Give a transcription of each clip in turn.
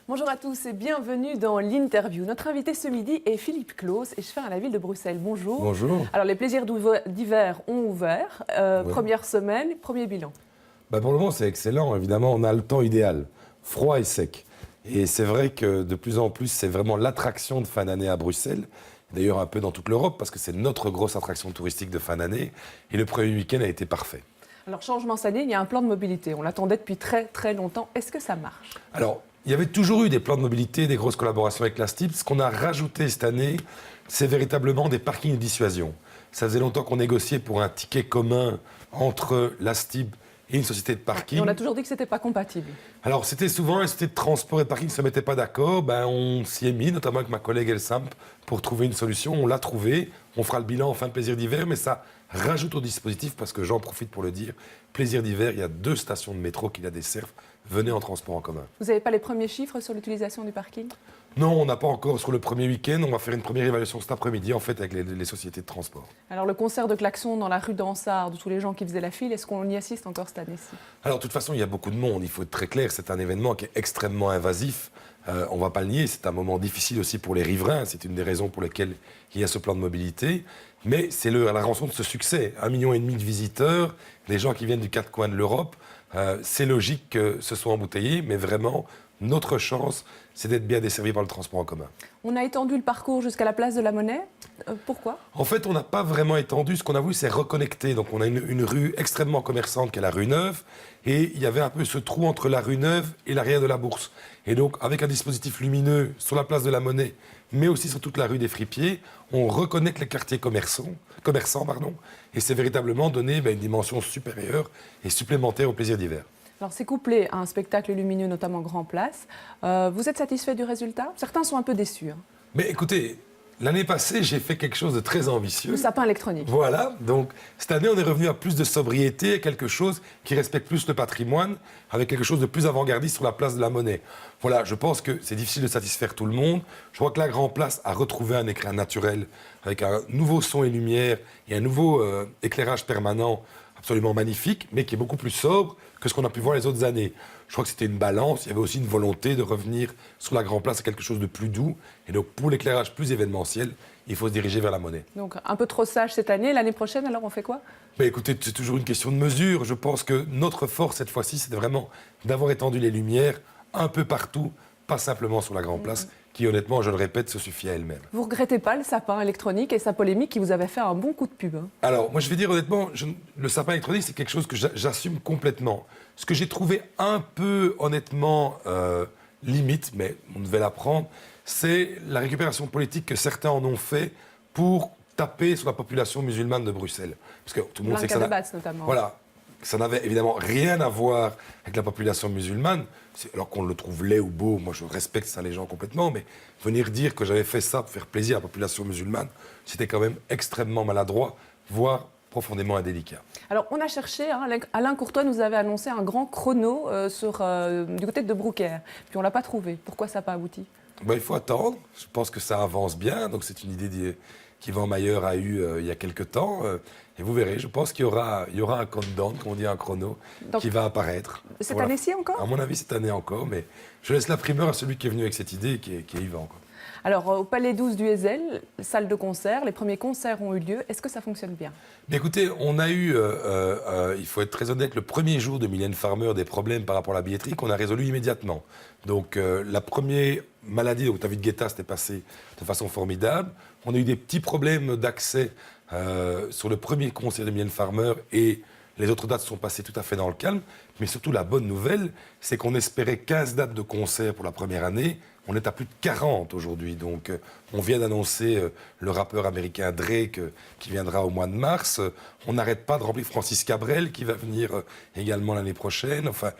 Bonjour à tous et bienvenue dans l'interview. Notre invité ce midi est Philippe Claus et chauffeur à la ville de Bruxelles. Bonjour. Bonjour. Alors les plaisirs d'hiver ont ouvert. Oui. Première semaine, premier bilan. Pour le moment, c'est excellent. Évidemment, on a le temps idéal, froid et sec. Et c'est vrai que de plus en plus, c'est vraiment l'attraction de fin d'année à Bruxelles. D'ailleurs, un peu dans toute l'Europe, parce que c'est notre grosse attraction touristique de fin d'année. Et le premier week-end a été parfait. Alors changement cette année, il y a un plan de mobilité. On l'attendait depuis très très longtemps. Est-ce que ça marche? Alors, il y avait toujours eu des plans de mobilité, des grosses collaborations avec la STIB. Ce qu'on a rajouté cette année, c'est véritablement des parkings de dissuasion. Ça faisait longtemps qu'on négociait pour un ticket commun entre la STIB et une société de parking. Et on a toujours dit que ce n'était pas compatible. Alors, c'était souvent une société de transport et de parking qui ne se mettait pas d'accord. On s'y est mis, notamment avec ma collègue Elsamp, pour trouver une solution. On l'a trouvé. On fera le bilan en fin de plaisir d'hiver, mais ça rajoute au dispositif, parce que j'en profite pour le dire, plaisir d'hiver, il y a 2 stations de métro qui la desservent. Venez en transport en commun. Vous n'avez pas les premiers chiffres sur l'utilisation du parking? Non, on n'a pas encore sur le premier week-end. On va faire une première évaluation cet après-midi, en fait, avec les sociétés de transport. Alors le concert de klaxons dans la rue d'Ansart, de tous les gens qui faisaient la file, est-ce qu'on y assiste encore cette année-ci? Alors, de toute façon, il y a beaucoup de monde. Il faut être très clair. C'est un événement qui est extrêmement invasif. On ne va pas le nier. C'est un moment difficile aussi pour les riverains. C'est une des raisons pour lesquelles il y a ce plan de mobilité. Mais c'est à la rançon de ce succès. 1,5 million de visiteurs, les gens qui viennent du 4 coins de l'Europe. C'est logique que ce soit embouteillé, mais vraiment, notre chance, c'est d'être bien desservi par le transport en commun. On a étendu le parcours jusqu'à la place de la Monnaie. Pourquoi? En fait, on n'a pas vraiment étendu. Ce qu'on a voulu, c'est reconnecter. Donc, on a une rue extrêmement commerçante qui est la rue Neuve. Et il y avait un peu ce trou entre la rue Neuve et l'arrière de la Bourse. Et donc, avec un dispositif lumineux sur la place de la Monnaie, mais aussi sur toute la rue des Fripiers, on reconnecte les quartiers commerçants. Et c'est véritablement donner une dimension supérieure et supplémentaire au plaisir d'hiver. Alors c'est couplé à un spectacle lumineux, notamment Grand Place. Vous êtes satisfait du résultat? Certains sont un peu déçus. Mais écoutez, l'année passée, j'ai fait quelque chose de très ambitieux. Le sapin électronique. Voilà, donc cette année, on est revenu à plus de sobriété, quelque chose qui respecte plus le patrimoine, avec quelque chose de plus avant-gardiste sur la place de la Monnaie. Voilà, je pense que c'est difficile de satisfaire tout le monde. Je crois que la Grand Place a retrouvé un écran naturel, avec un nouveau son et lumière, et un nouveau éclairage permanent absolument magnifique, mais qui est beaucoup plus sobre que ce qu'on a pu voir les autres années. Je crois que c'était une balance. Il y avait aussi une volonté de revenir sur la Grand Place à quelque chose de plus doux. Et donc, pour l'éclairage plus événementiel, il faut se diriger vers la Monnaie. Donc, un peu trop sage cette année. L'année prochaine, alors, on fait quoi? Écoutez, c'est toujours une question de mesure. Je pense que notre force, cette fois-ci, c'est vraiment d'avoir étendu les lumières un peu partout, pas simplement sur la Grand Place, qui, honnêtement, je le répète, se suffit à elle-même. Vous regrettez pas le sapin électronique et sa polémique qui vous avait fait un bon coup de pub? Alors, moi, je vais dire honnêtement, le sapin électronique, c'est quelque chose que j'assume complètement. Ce que j'ai trouvé un peu, honnêtement, limite, mais on devait l'apprendre, c'est la récupération politique que certains en ont fait pour taper sur la population musulmane de Bruxelles. Parce que tout le monde sait que ça notamment. Voilà. Ça n'avait évidemment rien à voir avec la population musulmane, alors qu'on le trouve laid ou beau. Moi, je respecte ça, les gens, complètement, mais venir dire que j'avais fait ça pour faire plaisir à la population musulmane, c'était quand même extrêmement maladroit, voire profondément indélicat. Alors, on a cherché, Alain Courtois nous avait annoncé un grand chrono du côté de Brouckère, puis on ne l'a pas trouvé. Pourquoi ça n'a pas abouti? Il faut attendre. Je pense que ça avance bien, donc c'est une idée qu'Yvan Mayer a eue il y a quelques temps. Et vous verrez, je pense qu'il y aura un countdown, comme on dit, un chrono, qui va apparaître. Cette année-ci encore? À mon avis, cette année encore, mais je laisse la primeur à celui qui est venu avec cette idée, qui est Yvan. Alors, au Palais 12 du Heysel, salle de concert, les premiers concerts ont eu lieu. Est-ce que ça fonctionne bien? Mais écoutez, on a eu, il faut être très honnête, le premier jour de Mylène Farmer, des problèmes par rapport à la billetterie qu'on a résolu immédiatement. Donc, la première maladie, donc David Guetta, s'était passé de façon formidable. On a eu des petits problèmes d'accès sur le premier concert de Mylène Farmer et les autres dates sont passées tout à fait dans le calme. Mais surtout, la bonne nouvelle, c'est qu'on espérait 15 dates de concert pour la première année. On est à plus de 40 aujourd'hui. Donc, on vient d'annoncer le rappeur américain Drake qui viendra au mois de mars. On n'arrête pas de remplir Francis Cabrel qui va venir également l'année prochaine. Enfin,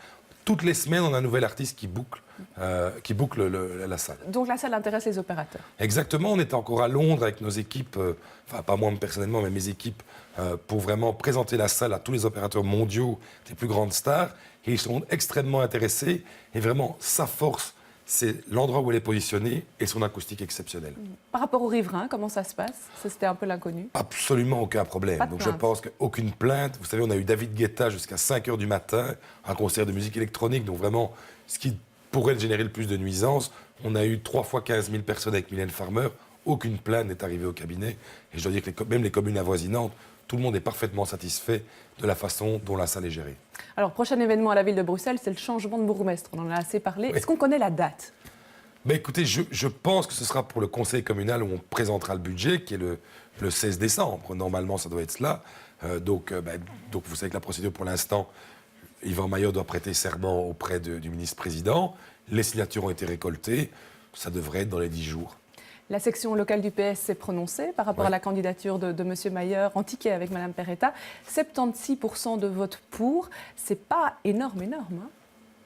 toutes les semaines, on a un nouvel artiste qui boucle la salle. Donc la salle intéresse les opérateurs. Exactement. On était encore à Londres avec nos équipes, enfin pas moi personnellement, mais mes équipes, pour vraiment présenter la salle à tous les opérateurs mondiaux, les plus grandes stars. Et ils sont extrêmement intéressés. Et vraiment, sa force, c'est l'endroit où elle est positionnée et son acoustique exceptionnelle. Par rapport aux riverains, comment ça se passe? Ça, c'était un peu l'inconnu. Absolument aucun problème. Donc je pense qu'aucune plainte. Vous savez, on a eu David Guetta jusqu'à 5 h du matin, un concert de musique électronique. Donc vraiment, ce qui pourrait générer le plus de nuisances. On a eu 3 fois 15 000 personnes avec Mylène Farmer. Aucune plainte n'est arrivée au cabinet. Et je dois dire que même les communes avoisinantes, tout le monde est parfaitement satisfait de la façon dont la salle est gérée. Alors, prochain événement à la ville de Bruxelles, c'est le changement de bourgmestre. On en a assez parlé. Oui. Est-ce qu'on connaît la date ? Mais écoutez, je pense que ce sera pour le conseil communal où on présentera le budget, qui est le 16 décembre. Normalement, ça doit être cela. Donc, vous savez que la procédure, pour l'instant, Yvan Maillot doit prêter serment auprès du ministre-président. Les signatures ont été récoltées. Ça devrait être dans les 10 jours. La section locale du PS s'est prononcée par rapport à la candidature de M. Mayer en ticket avec Mme Perretta. 76% de votes pour. C'est pas énorme, hein.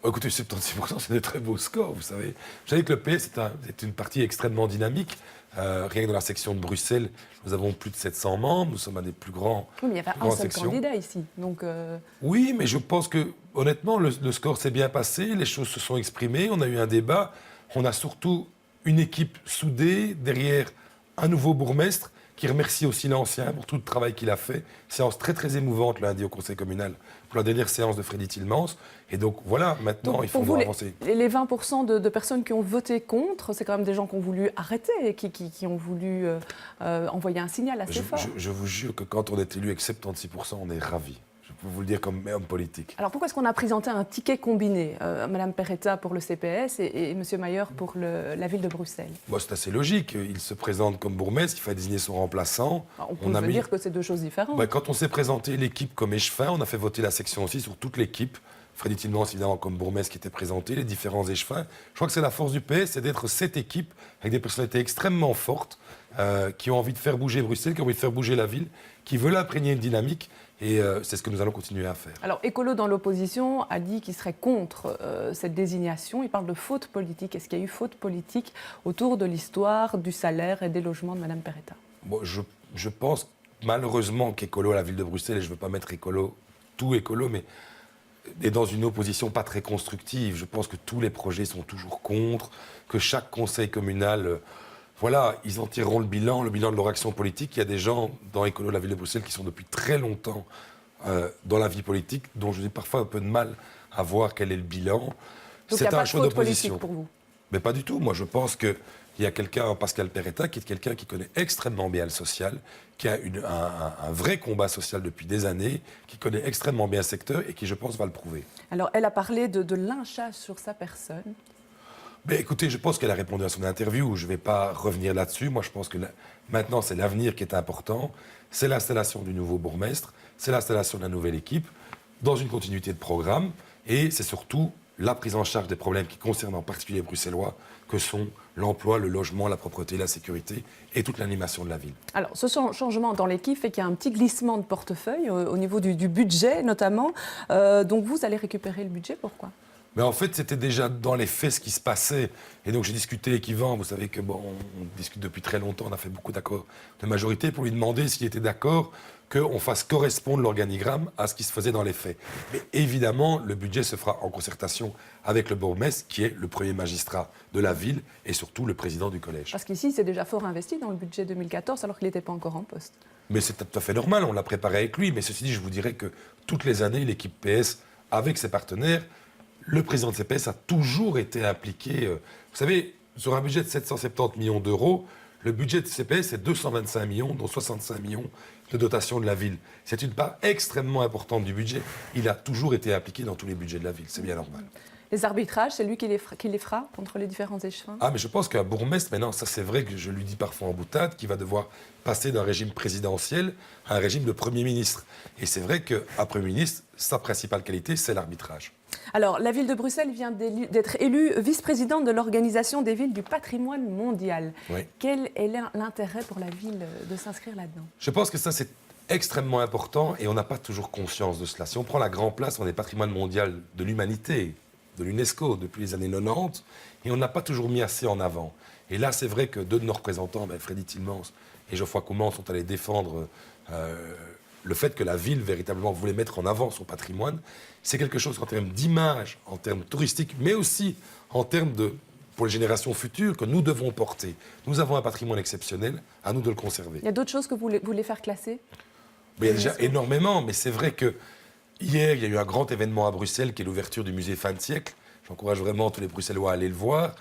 Écoutez, 76%, c'est des très beaux scores, vous savez. Vous savez que le PS est une partie extrêmement dynamique. Rien que dans la section de Bruxelles, nous avons plus de 700 membres. Nous sommes un des plus grands. Oui, mais il y avait un seul candidat ici. Donc Oui, mais je pense que, honnêtement, le score s'est bien passé. Les choses se sont exprimées. On a eu un débat. On a surtout une équipe soudée derrière un nouveau bourgmestre qui remercie aussi l'ancien pour tout le travail qu'il a fait. Séance très, très émouvante lundi au conseil communal pour la dernière séance de Freddy Tillmans. Et donc, voilà, maintenant, il faut avancer. Les 20% de personnes qui ont voté contre, c'est quand même des gens qui ont voulu arrêter, qui ont voulu envoyer un signal assez fort. Je vous jure que quand on est élu avec 76%, on est ravis. Je peux vous le dire comme homme politique. Alors pourquoi est-ce qu'on a présenté un ticket combiné, Mme Perretta pour le CPS et M. Mayer pour la ville de Bruxelles? C'est assez logique. Il se présente comme bourgmestre, il fallait désigner son remplaçant. On peut dire que c'est deux choses différentes. Quand on s'est présenté l'équipe comme échevin, on a fait voter la section aussi sur toute l'équipe. Freddy Tillmans, évidemment, comme bourgmestre qui était présenté, les différents échevins. Je crois que c'est la force du PS, c'est d'être cette équipe avec des personnalités extrêmement fortes qui ont envie de faire bouger Bruxelles, qui ont envie de faire bouger la ville, qui veulent imprégner une dynamique. Et c'est ce que nous allons continuer à faire. Alors, Écolo, dans l'opposition, a dit qu'il serait contre cette désignation. Il parle de faute politique. Est-ce qu'il y a eu faute politique autour de l'histoire du salaire et des logements de Mme Perretta? Je pense malheureusement qu'Écolo à la ville de Bruxelles, et je ne veux pas mettre tout Écolo, mais est dans une opposition pas très constructive. Je pense que tous les projets sont toujours contre, que chaque conseil communal... ils en tireront le bilan de leur action politique. Il y a des gens dans Écolo de la ville de Bruxelles qui sont depuis très longtemps dans la vie politique, dont je dis parfois un peu de mal à voir quel est le bilan. C'est un choix d'opposition pour vous? Mais pas du tout. Moi, je pense qu'il y a quelqu'un, Pascal Perretta, qui est quelqu'un qui connaît extrêmement bien le social, qui a un vrai combat social depuis des années, qui connaît extrêmement bien le secteur et qui, je pense, va le prouver. Alors, elle a parlé de lynchage sur sa personne. Écoutez, je pense qu'elle a répondu à son interview. Je ne vais pas revenir là-dessus. Moi, je pense que maintenant, c'est l'avenir qui est important. C'est l'installation du nouveau bourgmestre. C'est l'installation de la nouvelle équipe dans une continuité de programme. Et c'est surtout la prise en charge des problèmes qui concernent en particulier les Bruxellois, que sont l'emploi, le logement, la propreté, la sécurité et toute l'animation de la ville. Alors, ce changement dans l'équipe fait qu'il y a un petit glissement de portefeuille au niveau du budget, notamment. Donc, vous allez récupérer le budget. Pourquoi ? Mais en fait, c'était déjà dans les faits ce qui se passait. Et donc, j'ai discuté avec Yvan. Vous savez que on discute depuis très longtemps. On a fait beaucoup d'accords de majorité pour lui demander s'il était d'accord qu'on fasse correspondre l'organigramme à ce qui se faisait dans les faits. Mais évidemment, le budget se fera en concertation avec le bourgmestre, qui est le premier magistrat de la ville et surtout le président du collège. Parce qu'ici, c'est déjà fort investi dans le budget 2014, alors qu'il n'était pas encore en poste. Mais c'est tout à fait normal. On l'a préparé avec lui. Mais ceci dit, je vous dirais que toutes les années, l'équipe PS, avec ses partenaires, le président de CPS a toujours été impliqué. Vous savez, sur un budget de 770 millions d'euros, le budget de CPS est 225 millions, dont 65 millions de dotation de la ville. C'est une part extrêmement importante du budget. Il a toujours été impliqué dans tous les budgets de la ville. C'est bien normal. Les arbitrages, c'est lui qui les fera contre les différents échevins? Ah, mais je pense qu'un bourgmestre, maintenant, ça c'est vrai que je lui dis parfois en boutade, qu'il va devoir passer d'un régime présidentiel à un régime de Premier ministre. Et c'est vrai qu'un Premier ministre, sa principale qualité, c'est l'arbitrage. Alors, la ville de Bruxelles vient d'être élue vice-présidente de l'Organisation des villes du patrimoine mondial. Oui. Quel est l'intérêt pour la ville de s'inscrire là-dedans? Je pense que ça, c'est extrêmement important et on n'a pas toujours conscience de cela. Si on prend la grande place, on est patrimoine mondial de l'humanité, de l'UNESCO depuis les années 90, et on n'a pas toujours mis assez en avant. Et là, c'est vrai que deux de nos représentants, Freddy Tillmans et Geoffroy Koumans, sont allés défendre le fait que la ville, véritablement, voulait mettre en avant son patrimoine. C'est quelque chose en termes d'image, en termes touristiques, mais aussi en termes pour les générations futures, que nous devons porter. Nous avons un patrimoine exceptionnel, à nous de le conserver. Il y a d'autres choses que vous voulez faire classer? Il y a déjà énormément, mais c'est vrai que hier, il y a eu un grand événement à Bruxelles qui est l'ouverture du musée Fin de siècle. j'encourage vraiment tous les Bruxellois à aller le voir,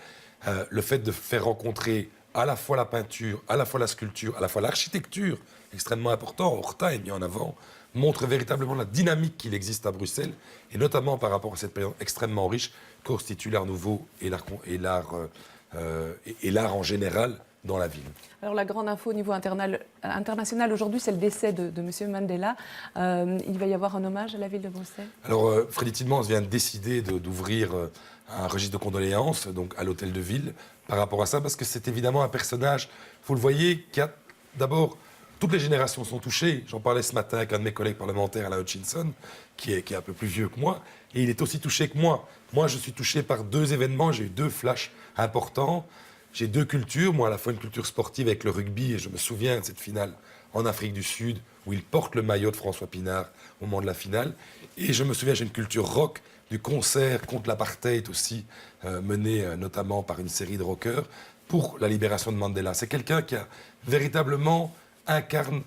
le fait de faire rencontrer à la fois la peinture, à la fois la sculpture, à la fois l'architecture, extrêmement important, Horta est mis en avant, montre véritablement la dynamique qu'il existe à Bruxelles, et notamment par rapport à cette période extrêmement riche que constitue l'art nouveau et l'art en général dans la ville. Alors la grande info au niveau international aujourd'hui, c'est le décès de M. Mandela. Il va y avoir un hommage à la ville de Bruxelles? Alors Freddy Tielemans vient de décider d'ouvrir un registre de condoléances donc à l'hôtel de ville par rapport à ça, parce que c'est évidemment un personnage, vous le voyez, qui a d'abord... Toutes les générations sont touchées. J'en parlais ce matin avec un de mes collègues parlementaires, Alain Hutchinson, qui est un peu plus vieux que moi, et il est aussi touché que moi. Moi, je suis touché par 2 événements, j'ai eu 2 flashs importants. J'ai 2 cultures, moi à la fois une culture sportive avec le rugby, et je me souviens de cette finale en Afrique du Sud, où il porte le maillot de François Pinard au moment de la finale. Et je me souviens, j'ai une culture rock, du concert contre l'apartheid aussi, mené notamment par une série de rockers, pour la libération de Mandela. C'est quelqu'un qui a véritablement incarne.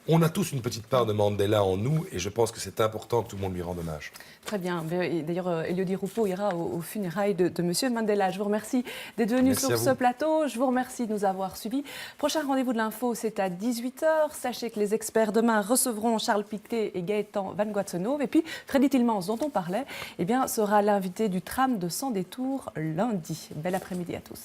On a tous une petite part de Mandela en nous et je pense que c'est important que tout le monde lui rende hommage. Très bien. D'ailleurs, Elodie Roupeau ira aux funérailles de M. Mandela. Je vous remercie d'être venu sur ce plateau. Je vous remercie de nous avoir suivis. Prochain rendez-vous de l'info, c'est à 18h. Sachez que les experts demain recevront Charles Pictet et Gaëtan Van Guatsenove. Et puis, Freddy Tielemans, dont on parlait, sera l'invité du tram de Sans Détour lundi. Bel après-midi à tous.